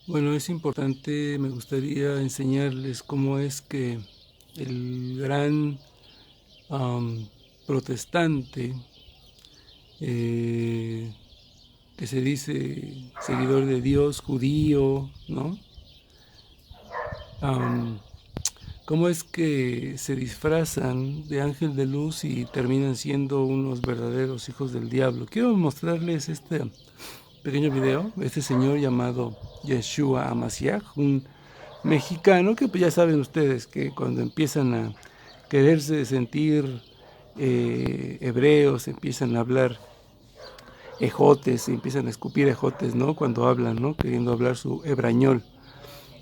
Bueno, es importante, me gustaría enseñarles cómo es que el gran am, protestante, eh, que se dice seguidor de Dios, judío, ¿no? Am, ¿Cómo es que se disfrazan de ángel de luz y terminan siendo unos verdaderos hijos del diablo? Quiero mostrarles este pequeño video, este señor llamado Yeshua Amasiach, un mexicano que pues ya saben ustedes que cuando empiezan a quererse sentir hebreos, empiezan a hablar ejotes, empiezan a escupir ejotes, ¿no? Cuando hablan, ¿no? Queriendo hablar su hebrañol.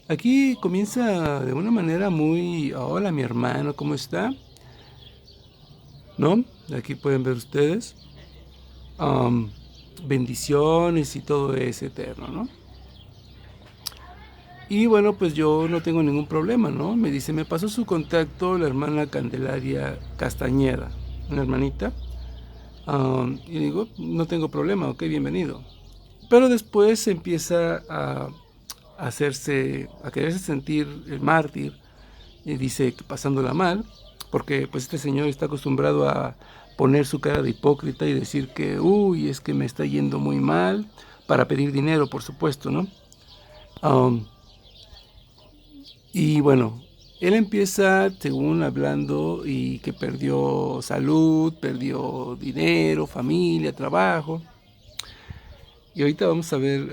Aquí comienza de una manera muy, hola mi hermano, ¿cómo está? ¿No? Aquí pueden ver ustedes. um, Bendiciones y todo es eterno, ¿no? Y bueno, pues yo no tengo ningún problema, ¿no? Me dice, me pasó su contacto la hermana Candelaria Castañeda, una hermanita. Y digo, no tengo problema, ok, bienvenido. Pero después empieza a hacerse, a quererse sentir el mártir, y dice que pasándola mal, porque pues este señor está acostumbrado a poner su cara de hipócrita y decir que, uy, es que me está yendo muy mal, para pedir dinero, por supuesto, ¿no? Um, Y bueno, él empieza, según hablando, y que perdió salud, perdió dinero, familia, trabajo. Y ahorita vamos a ver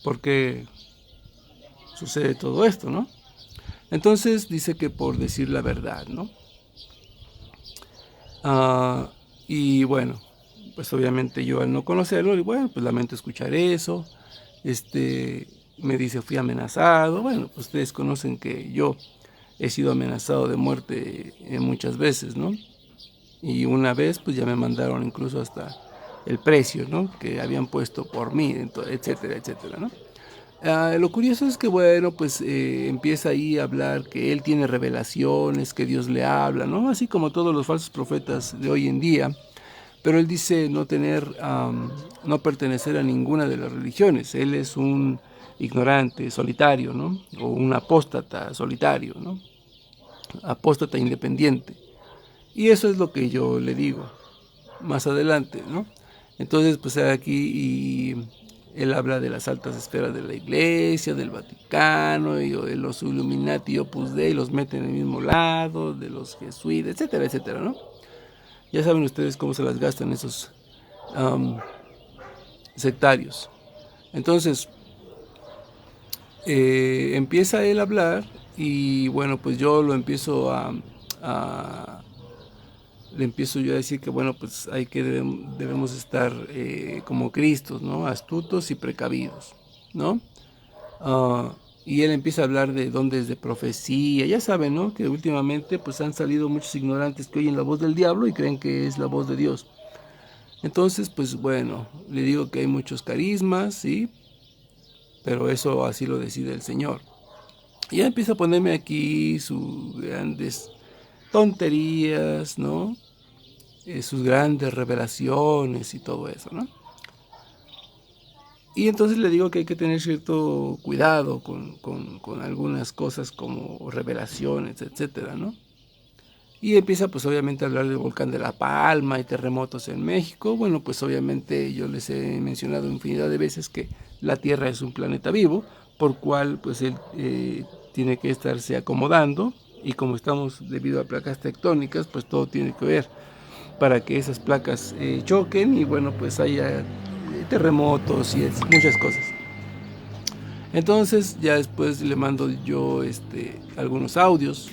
por qué sucede todo esto, ¿no? Entonces dice que por decir la verdad, ¿no? Ah, y bueno, pues obviamente yo al no conocerlo, y bueno, pues lamento escuchar eso. Este, me dice, fui amenazado. Bueno, pues ustedes conocen que yo he sido amenazado de muerte muchas veces, ¿no? Y una vez, pues ya me mandaron incluso hasta el precio, ¿no? Que habían puesto por mí, etcétera, etcétera, ¿no? Lo curioso es que, bueno, pues empieza ahí a hablar que él tiene revelaciones, que Dios le habla, ¿no? Así como todos los falsos profetas de hoy en día. Pero él dice no tener, no pertenecer a ninguna de las religiones. Él es un ignorante solitario, ¿no? O un apóstata solitario, ¿no? Apóstata independiente. Y eso es lo que yo le digo más adelante, ¿no? Entonces, pues aquí y él habla de las altas esferas de la iglesia, del Vaticano, y de los Illuminati Opus Dei, los mete en el mismo lado, de los jesuitas, etcétera, etcétera, ¿no? Ya saben ustedes cómo se las gastan esos um, sectarios. Entonces, empieza él a hablar y bueno, pues yo lo empiezo a le empiezo yo a decir que bueno, pues hay que debemos estar como Cristos, ¿no? Astutos y precavidos, ¿no? Uh, y él empieza a hablar de dones de profecía, ya saben, ¿no? Que últimamente pues han salido muchos ignorantes que oyen la voz del diablo y creen que es la voz de Dios. Entonces, pues bueno, le digo que hay muchos carismas, ¿sí? Pero eso así lo decide el Señor. Y ya empieza a ponerme aquí sus grandes tonterías, ¿no? Sus grandes revelaciones y todo eso, ¿no? Y entonces le digo que hay que tener cierto cuidado con algunas cosas como revelaciones, etcétera, ¿no? Y empieza pues obviamente a hablar del volcán de La Palma y terremotos en México. Bueno, pues obviamente yo les he mencionado infinidad de veces que la Tierra es un planeta vivo, por cual pues él tiene que estarse acomodando y como estamos debido a placas tectónicas, pues todo tiene que ver para que esas placas choquen y bueno, pues haya terremotos y muchas cosas. Entonces ya después le mando yo algunos audios.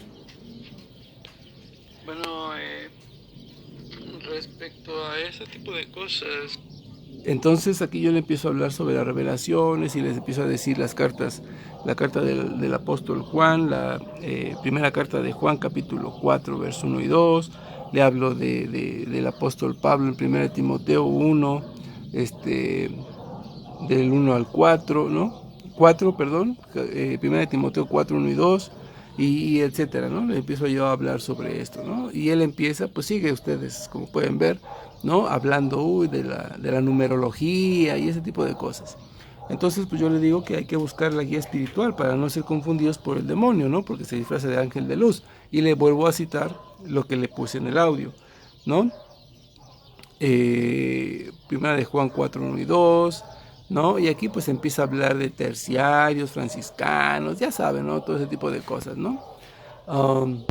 Bueno, respecto a ese tipo de cosas. Entonces aquí yo le empiezo a hablar sobre las revelaciones y les empiezo a decir las cartas, la carta del apóstol Juan, la primera carta de Juan capítulo 4 verso 1 y 2, le hablo del apóstol Pablo en 1 Timoteo 1, del 1 al 4, ¿no? 4, perdón, 1 Timoteo 4, 1 y 2, y etcétera, ¿no? Le empiezo yo a hablar sobre esto, ¿no? Y él empieza, pues sigue ustedes, como pueden ver, ¿no? Hablando de la numerología y ese tipo de cosas. Entonces, pues yo le digo que hay que buscar la guía espiritual para no ser confundidos por el demonio, ¿no? Porque se disfraza de ángel de luz. Y le vuelvo a citar lo que le puse en el audio, ¿no? Primera de Juan 4, 1 y 2, ¿no? Y aquí pues empieza a hablar de terciarios, franciscanos, ya saben, ¿no? Todo ese tipo de cosas, ¿no? Um,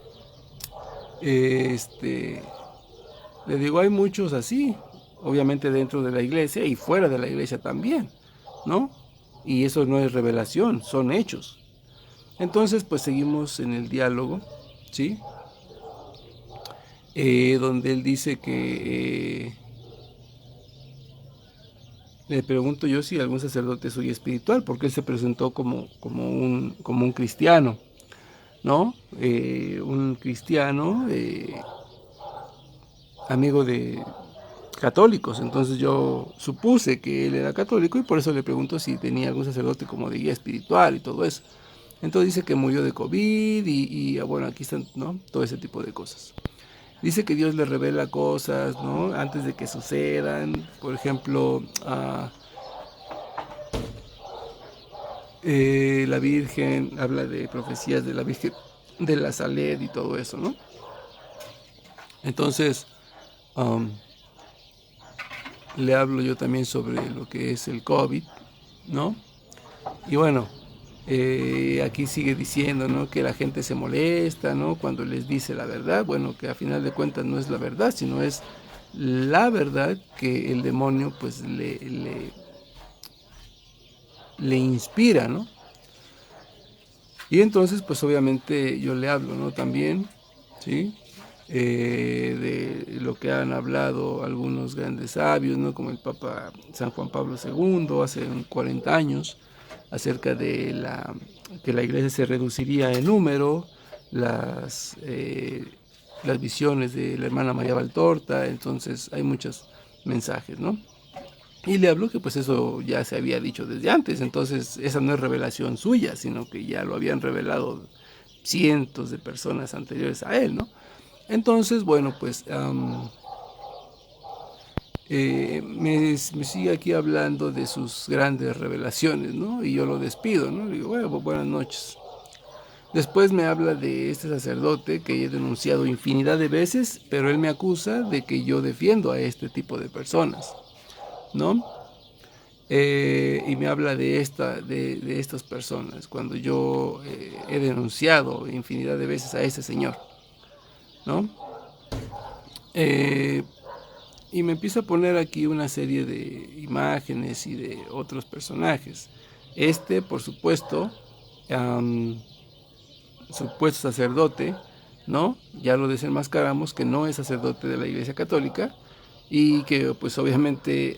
este, le digo, hay muchos así, obviamente dentro de la iglesia y fuera de la iglesia también, ¿no? Y eso no es revelación, son hechos. Entonces, pues seguimos en el diálogo, ¿sí? Donde él dice que le pregunto yo si algún sacerdote soy espiritual, porque él se presentó como un cristiano, ¿no? Un cristiano amigo de católicos, entonces yo supuse que él era católico y por eso le pregunto si tenía algún sacerdote como de guía espiritual y todo eso. Entonces dice que murió de COVID bueno, aquí están, ¿no? Todo ese tipo de cosas. Dice que Dios le revela cosas, ¿no? Antes de que sucedan. Por ejemplo, la Virgen, habla de profecías de la Virgen de la Saled y todo eso, ¿no? Entonces, um, le hablo yo también sobre lo que es el COVID, ¿no? Y bueno, aquí sigue diciendo, ¿no? Que la gente se molesta, ¿no? Cuando les dice la verdad, bueno, que a final de cuentas no es la verdad, sino es la verdad que el demonio pues le inspira, ¿no? Y entonces pues obviamente yo le hablo, ¿no? También, ¿sí? De lo que han hablado algunos grandes sabios, ¿no? Como el Papa San Juan Pablo II hace 40 años, acerca de que la iglesia se reduciría en número, las visiones de la hermana María Valtorta, entonces hay muchos mensajes, ¿no? Y le hablo que pues eso ya se había dicho desde antes, entonces esa no es revelación suya, sino que ya lo habían revelado cientos de personas anteriores a él, ¿no? Entonces, bueno, pues me sigue aquí hablando de sus grandes revelaciones, ¿no? Y yo lo despido, ¿no? Le digo, bueno, pues, buenas noches. Después me habla de este sacerdote que he denunciado infinidad de veces, pero él me acusa de que yo defiendo a este tipo de personas, ¿no? Y me habla de estas personas, cuando yo he denunciado infinidad de veces a este señor, ¿no? Eh, y me empieza a poner aquí una serie de imágenes y de otros personajes. Por supuesto, supuesto sacerdote, ¿no? Ya lo desenmascaramos que no es sacerdote de la Iglesia Católica y que pues obviamente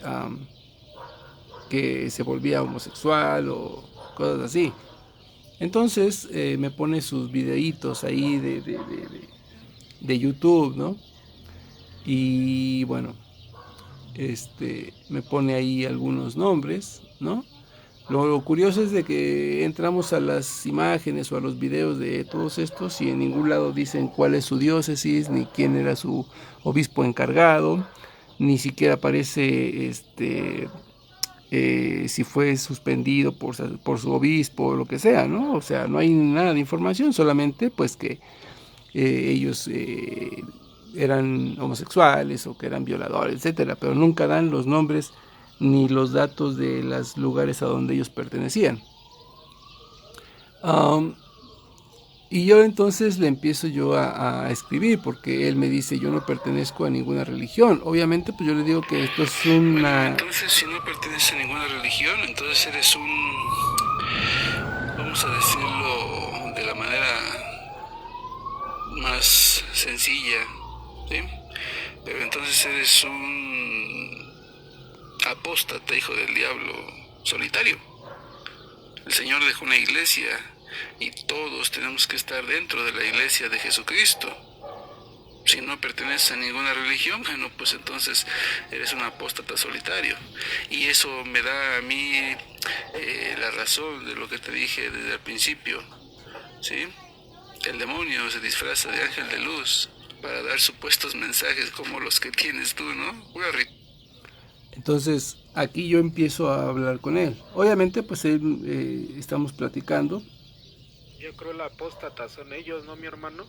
que se volvía homosexual o cosas así. Entonces me pone sus videitos ahí de YouTube, ¿no? Y bueno, me pone ahí algunos nombres, ¿no? Lo curioso es de que entramos a las imágenes o a los videos de todos estos y en ningún lado dicen cuál es su diócesis, ni quién era su obispo encargado, ni siquiera aparece si fue suspendido por su obispo o lo que sea, ¿no? O sea, no hay nada de información, solamente pues que ellos eran homosexuales o que eran violadores, etcétera, pero nunca dan los nombres ni los datos de los lugares a donde ellos pertenecían. Um, y yo entonces le empiezo yo a escribir porque él me dice yo no pertenezco a ninguna religión. Obviamente pues yo le digo que esto es una... Bueno, entonces si no perteneces a ninguna religión, entonces eres vamos a decirlo de la manera más sencilla, ¿sí? Pero entonces eres un apóstata, hijo del diablo, solitario. El Señor dejó una iglesia y todos tenemos que estar dentro de la iglesia de Jesucristo. Si no perteneces a ninguna religión, bueno, pues entonces eres un apóstata solitario. Y eso me da a mí la razón de lo que te dije desde el principio, ¿sí? El demonio se disfraza de ángel de luz para dar supuestos mensajes como los que tienes tú, ¿no? Entonces aquí yo empiezo a hablar con él. Obviamente pues él, estamos platicando. Yo creo la apóstata son ellos, ¿no, mi hermano?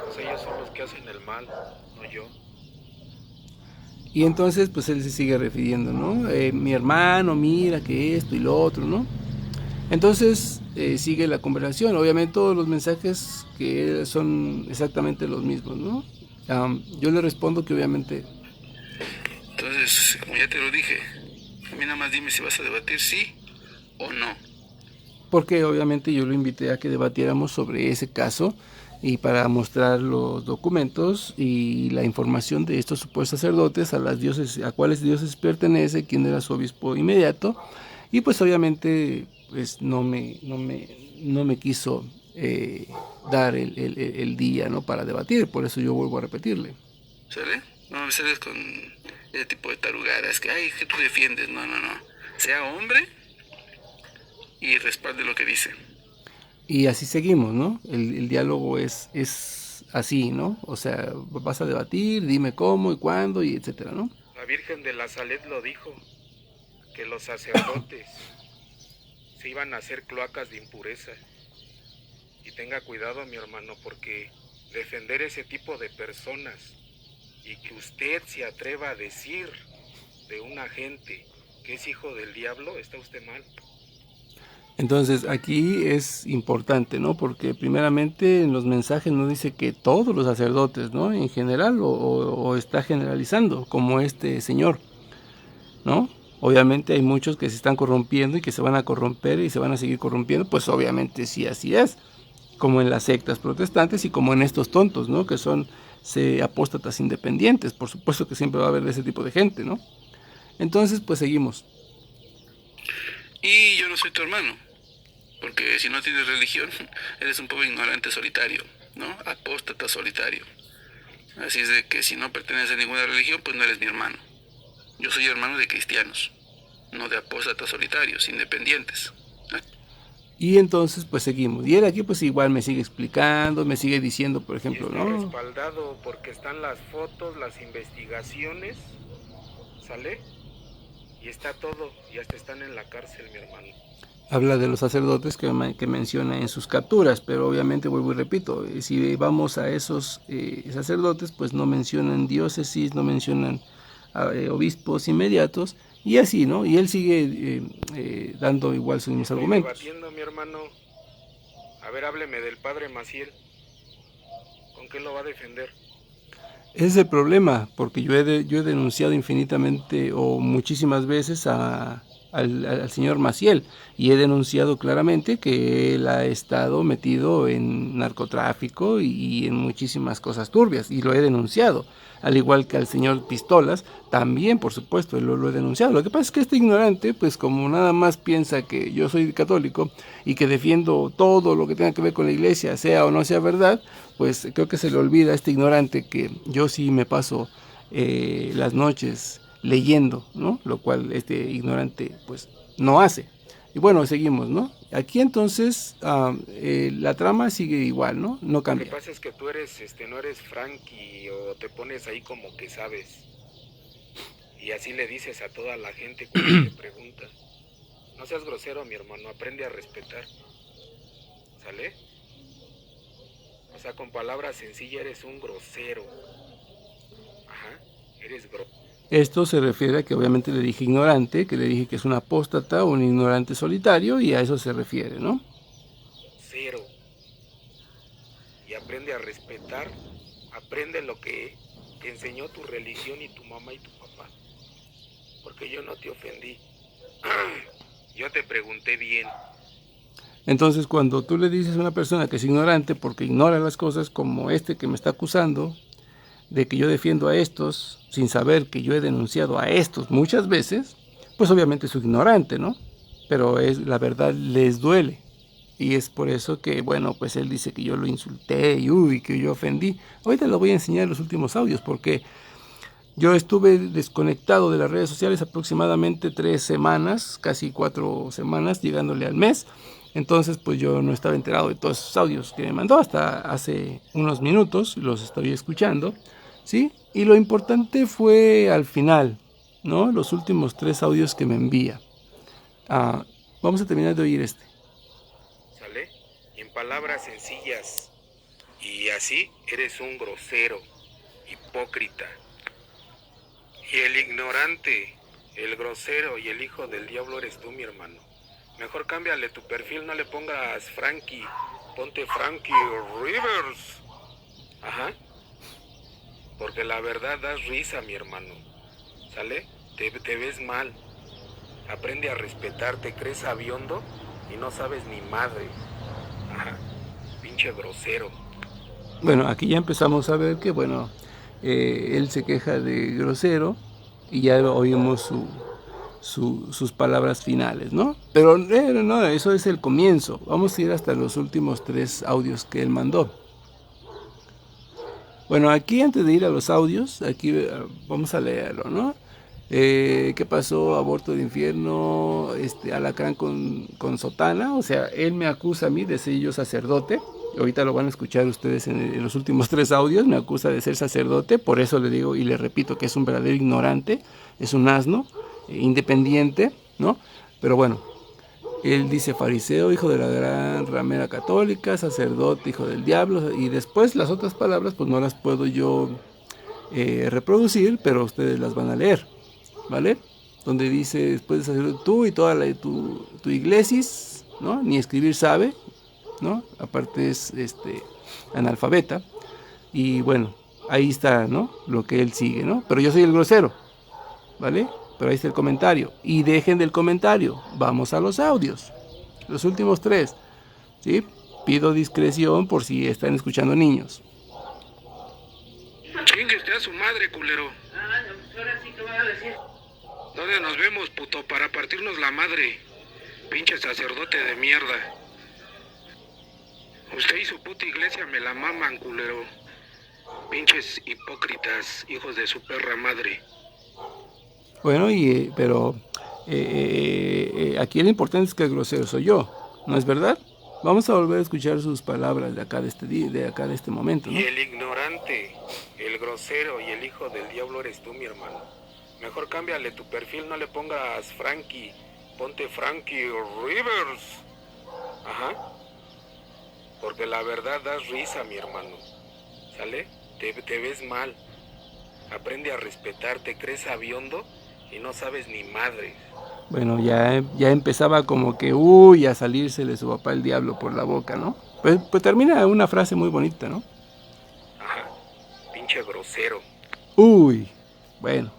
Pues ellos son los que hacen el mal, no yo. Y entonces pues él se sigue refiriendo, ¿no? Mi hermano, mira que esto y lo otro, ¿no? Entonces sigue la conversación. Obviamente todos los mensajes que son exactamente los mismos, ¿no? Yo le respondo que obviamente... Entonces, como ya te lo dije, a mí nada más dime si vas a debatir sí o no. Porque obviamente yo lo invité a que debatiéramos sobre ese caso y para mostrar los documentos y la información de estos supuestos sacerdotes, a las dioses, a cuáles dioses pertenece, quién era su obispo inmediato, y pues obviamente pues no me quiso dar el día, ¿no?, para debatir. Por eso yo vuelvo a repetirle. ¿Sale? No me sales con ese tipo de tarugadas que, ay, que tú defiendes. No. Sea hombre y respalde lo que dice. Y así seguimos, ¿no? El diálogo es así, ¿no? O sea, vas a debatir, dime cómo y cuándo y etcétera, ¿no? La Virgen de la Salet lo dijo, que los sacerdotes se iban a hacer cloacas de impureza. Y tenga cuidado, mi hermano, porque defender ese tipo de personas y que usted se atreva a decir de una gente que es hijo del diablo, está usted mal. Entonces aquí es importante, ¿no? Porque primeramente en los mensajes no dice que todos los sacerdotes, ¿no? En general, o está generalizando, como este señor, ¿no? Obviamente hay muchos que se están corrompiendo y que se van a corromper y se van a seguir corrompiendo, pues obviamente sí, así es, como en las sectas protestantes y como en estos tontos, ¿no? Que son apóstatas independientes. Por supuesto que siempre va a haber ese tipo de gente, ¿no? Entonces, pues seguimos. Y yo no soy tu hermano, porque si no tienes religión, eres un pobre ignorante solitario, ¿no? Apóstata solitario. Así es de que si no perteneces a ninguna religión, pues no eres mi hermano. Yo soy hermano de cristianos, no de apóstatas solitarios, independientes. Y entonces pues seguimos. Y él aquí pues igual me sigue explicando, me sigue diciendo, por ejemplo, y está ¿no? respaldado porque están las fotos, las investigaciones, ¿sale? Y está todo, y hasta están en la cárcel, mi hermano. Habla de los sacerdotes que menciona en sus capturas, pero obviamente vuelvo y repito, si vamos a esos sacerdotes, pues no mencionan diócesis, no mencionan obispos inmediatos, y así, ¿no? Y él sigue dando igual sus mismos argumentos. Debatiendo, mi hermano. A ver, hábleme del padre Maciel. ¿Con qué lo va a defender? Ese es el problema, porque yo he denunciado infinitamente o muchísimas veces al señor Maciel, y he denunciado claramente que él ha estado metido en narcotráfico y en muchísimas cosas turbias, y lo he denunciado, al igual que al señor Pistolas, también por supuesto lo he denunciado. Lo que pasa es que este ignorante, pues como nada más piensa que yo soy católico y que defiendo todo lo que tenga que ver con la iglesia, sea o no sea verdad, pues creo que se le olvida a este ignorante que yo sí me paso las noches leyendo, ¿no? Lo cual este ignorante pues no hace. Y bueno, seguimos, ¿no? Aquí entonces la trama sigue igual, ¿no? No cambia. Lo que pasa es que tú eres, no eres Frankie o te pones ahí como que sabes. Y así le dices a toda la gente cuando te preguntan. No seas grosero, mi hermano, aprende a respetar. ¿Sale? O sea, con palabras sencillas eres un grosero. Ajá, eres grosero. Esto se refiere a que obviamente le dije ignorante, que le dije que es un apóstata, un ignorante solitario, y a eso se refiere, ¿no? Cero. Y aprende a respetar, aprende lo que te enseñó tu religión y tu mamá y tu papá. Porque yo no te ofendí. Yo te pregunté bien. Entonces, cuando tú le dices a una persona que es ignorante porque ignora las cosas, como este que me está acusando de que yo defiendo a estos sin saber que yo he denunciado a estos muchas veces, pues obviamente es ignorante, ¿no? Pero la verdad les duele. Y es por eso que, bueno, pues él dice que yo lo insulté y uy, que yo ofendí. Ahorita le voy a enseñar los últimos audios porque yo estuve desconectado de las redes sociales aproximadamente 3 semanas, casi 4 semanas, llegándole al mes. Entonces, pues yo no estaba enterado de todos esos audios que me mandó hasta hace unos minutos, los estoy escuchando, ¿sí? Y lo importante fue al final, ¿no? Los últimos 3 audios que me envía. Vamos a terminar de oír este. ¿Sale? En palabras sencillas. Y así eres un grosero, hipócrita. Y el ignorante, el grosero y el hijo del diablo eres tú, mi hermano. Mejor cámbiale tu perfil, no le pongas Frankie. Ponte Frankie Rivers. Ajá. Porque la verdad das risa, mi hermano. ¿Sale? Te ves mal. Aprende a respetar, te crees sabiondo y no sabes ni madre. Ajá. Pinche grosero. Bueno, aquí ya empezamos a ver que, bueno, él se queja de grosero y ya oímos sus palabras finales, ¿no? Pero no, eso es el comienzo. Vamos a ir hasta los últimos 3 audios que él mandó. Bueno, aquí antes de ir a los audios, aquí vamos a leerlo, ¿no? ¿Qué pasó? Aborto de infierno, alacrán con sotana. O sea, él me acusa a mí de ser yo sacerdote. Ahorita lo van a escuchar ustedes en los últimos 3 audios. Me acusa de ser sacerdote. Por eso le digo y le repito que es un verdadero ignorante. Es un asno, independiente, ¿no? Pero bueno, él dice fariseo, hijo de la gran ramera católica, sacerdote, hijo del diablo. Y después las otras palabras pues no las puedo yo reproducir, pero ustedes las van a leer, ¿vale? Donde dice después de sacerdote tú y toda tu iglesia, ¿no? Ni escribir sabe, ¿no? Aparte es analfabeta. Y bueno, ahí está, ¿no? Lo que él sigue, ¿no? Pero yo soy el grosero, ¿vale? Pero ahí está el comentario. Y dejen del comentario. Vamos a los audios. Los últimos 3. ¿Sí? Pido discreción por si están escuchando niños. Chingue usted a su madre, culero. Pues ahora sí que voy a decir. ¿Dónde nos vemos, puto? Para partirnos la madre. Pinche sacerdote de mierda. Usted y su puta iglesia me la maman, culero. Pinches hipócritas, hijos de su perra madre. Bueno, pero aquí lo importante es que el grosero soy yo, ¿no es verdad? Vamos a volver a escuchar sus palabras de acá de este momento, ¿no? Y el ignorante, el grosero y el hijo del diablo eres tú, mi hermano. Mejor cámbiale tu perfil, no le pongas Frankie. Ponte Frankie Rivers. Ajá. Porque la verdad das risa, mi hermano. ¿Sale? Te ves mal. Aprende a respetar, te crees sabiondo y no sabes ni madre. Bueno, ya empezaba como que, a salirse de su papá el diablo por la boca, ¿no? Pues termina una frase muy bonita, ¿no? Ajá, pinche grosero. Bueno,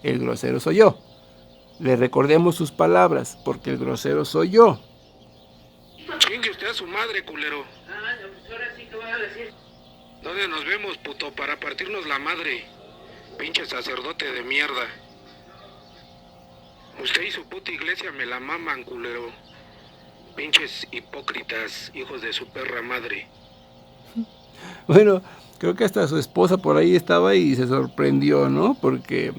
el grosero soy yo. Le recordemos sus palabras, porque el grosero soy yo. Chingue usted a su madre, culero. Pues ahora sí que voy a decir. ¿Dónde nos vemos, puto? Para partirnos la madre. Pinche sacerdote de mierda. Usted y su puta iglesia me la maman, culero. Pinches hipócritas, hijos de su perra madre. Bueno, creo que hasta su esposa por ahí estaba y se sorprendió, ¿no? Porque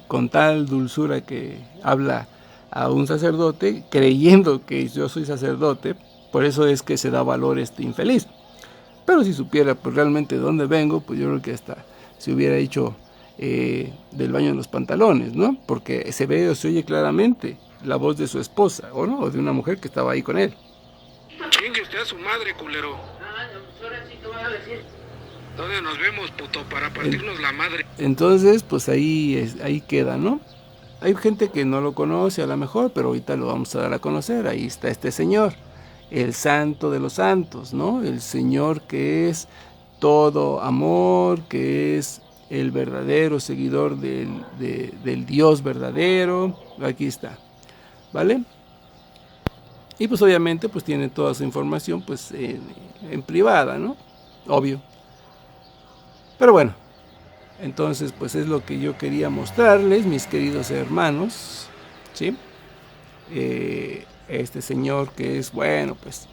con tal dulzura que habla a un sacerdote, creyendo que yo soy sacerdote, por eso es que se da valor este infeliz. Pero si supiera pues realmente de dónde vengo, pues yo creo que hasta se hubiera hecho del baño en los pantalones, ¿no? Porque se ve o se oye claramente la voz de su esposa, ¿o no? O de una mujer que estaba ahí con él. Chingue usted a su madre, culero. Pues ahora sí que voy a decir. ¿Dónde nos vemos, puto? Para partirnos la madre. Entonces, pues ahí queda, ¿no? Hay gente que no lo conoce a lo mejor, pero ahorita lo vamos a dar a conocer. Ahí está este señor, el santo de los santos, ¿no? El señor que es todo amor, que es el verdadero seguidor del Dios verdadero. Aquí está, ¿vale? Y pues obviamente pues tiene toda su información pues en privada, ¿no? Obvio. Pero bueno, entonces pues es lo que yo quería mostrarles, mis queridos hermanos, ¿sí? Este señor que es, bueno, pues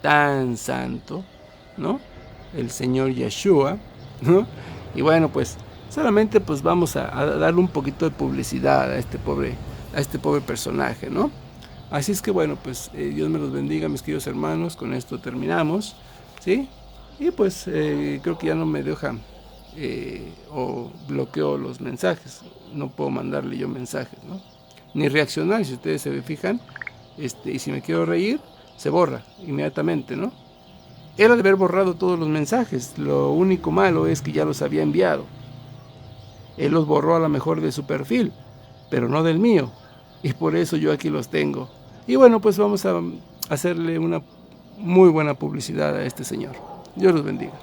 tan santo, ¿no? El señor Yeshua, ¿no? Y bueno, pues solamente pues vamos a darle un poquito de publicidad a este pobre personaje, ¿no? Así es que bueno, pues Dios me los bendiga, mis queridos hermanos. Con esto terminamos, ¿sí? Y pues creo que ya no me deja o bloqueo los mensajes. No puedo mandarle yo mensajes, ¿no? Ni reaccionar, si ustedes se fijan, y si me quiero reír, se borra inmediatamente, ¿no? Él ha de haber borrado todos los mensajes, lo único malo es que ya los había enviado. Él los borró a lo mejor de su perfil, pero no del mío, y por eso yo aquí los tengo. Y bueno, pues vamos a hacerle una muy buena publicidad a este señor. Dios los bendiga.